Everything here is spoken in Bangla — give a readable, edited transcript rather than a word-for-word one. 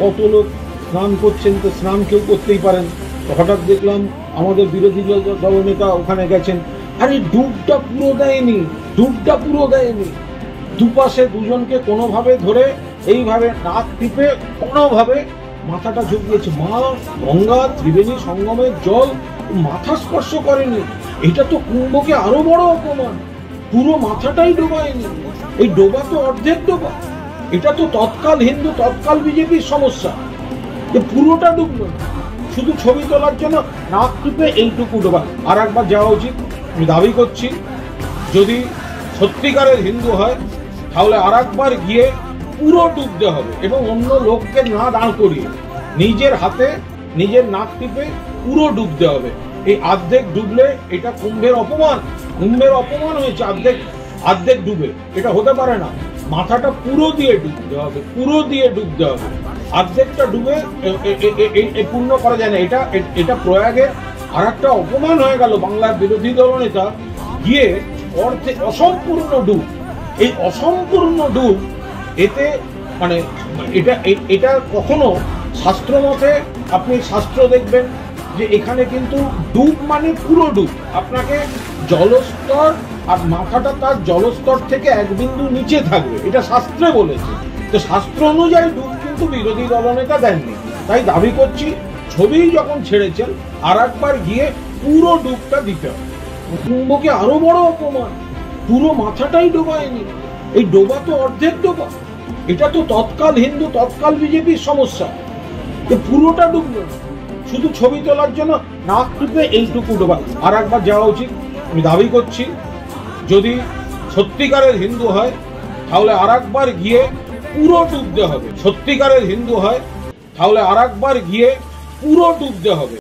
কত লোক স্নান করছেন, তো স্নান কেউ করতেই পারেন। হঠাৎ দেখলাম আমাদের বিরোধী দলনেতা ওখানে গেছেন, আরে ডুবটা পুরো দেয়নি, ডুবটা পুরো দেয়নি। দুপাশে দুজনকে কোনোভাবে ধরে এইভাবে নাক টিপে কোনোভাবে মাথাটা ঝুঁকিয়েছে। মা গঙ্গা ত্রিবেণী সঙ্গমের জল মাথা স্পর্শ করেনি। এটা তো কুম্ভকে আরো বড় অপমান। পুরো মাথাটাই ডোবায়নি। এই ডোবা তো অর্ধেক ডোবা। এটা তো তৎকাল হিন্দু তৎকাল বিজেপির সমস্যা, যে পুরোটা ডুবলো না, শুধু ছবি তোলার জন্য নাক টিপে এইটুকু ডোবা। আর একবার যাওয়া উচিত। আমি দাবি করছি, যদি সত্যিকারের হিন্দু হয় তাহলে আর একবার গিয়ে পুরো ডুবতে হবে এবং অন্য লোককে না দাঁড় করিয়ে নিজের হাতে নিজের নাক টিপে পুরো ডুবতে হবে। এই অর্ধেক ডুবলে এটা কুম্ভের অপমান। কুম্ভের অপমান হয়েছে অর্ধেক ডুবে। এটা হতে পারে না। মাথাটা পুরো দিয়ে ডুবতে হবে, পুরো দিয়ে ডুবতে হবে। অর্ধেকটা ডুবে পূর্ণ করা যায় না। এটা প্রয়াগের আর একটা অপমান হয়ে গেল। বাংলার বিরোধী দলনেতা গিয়ে অসম্পূর্ণ ডুব, এই অসম্পূর্ণ ডুব, এতে মানে এটা কখনো শাস্ত্র মতে আপনি শাস্ত্র দেখবেন যে এখানে কিন্তু ডুব মানে পুরো ডুব। আপনাকে জলস্তর আর মাথাটা তার জলস্তর থেকে এক বিন্দু নিচে থাকবে, এটা শাস্ত্রে বলেছে। তো শাস্ত্র অনুযায়ী ডুব কিন্তু বিরোধী দলনেতা দেননি। তাই দাবি করছি, ছবি যখন ছেড়েছেন আর একবার গিয়ে পুরো ডুবটা দিতে হবে। কুম্ভকে আরো বড় অপমান। পুরো মাথাটাই ডোবায়নি। এই ডোবা তো অর্ধেক ডোবা। এটা তো তৎকাল হিন্দু তৎকাল বিজেপির সমস্যা, যে পুরোটা ডুবলো না, শুধু ছবি তোলার জন্য নাক টিপে এইটুকু ডোবা। আর একবার যাওয়া উচিত। আমি দাবি করছি, যদি সত্যিকারের হিন্দু হয় তাহলে আর একবার গিয়ে পুরো ডুবতে হবে। সত্যিকারের হিন্দু হয় তাহলে আর একবার গিয়ে পুরো ডুবতে হবে।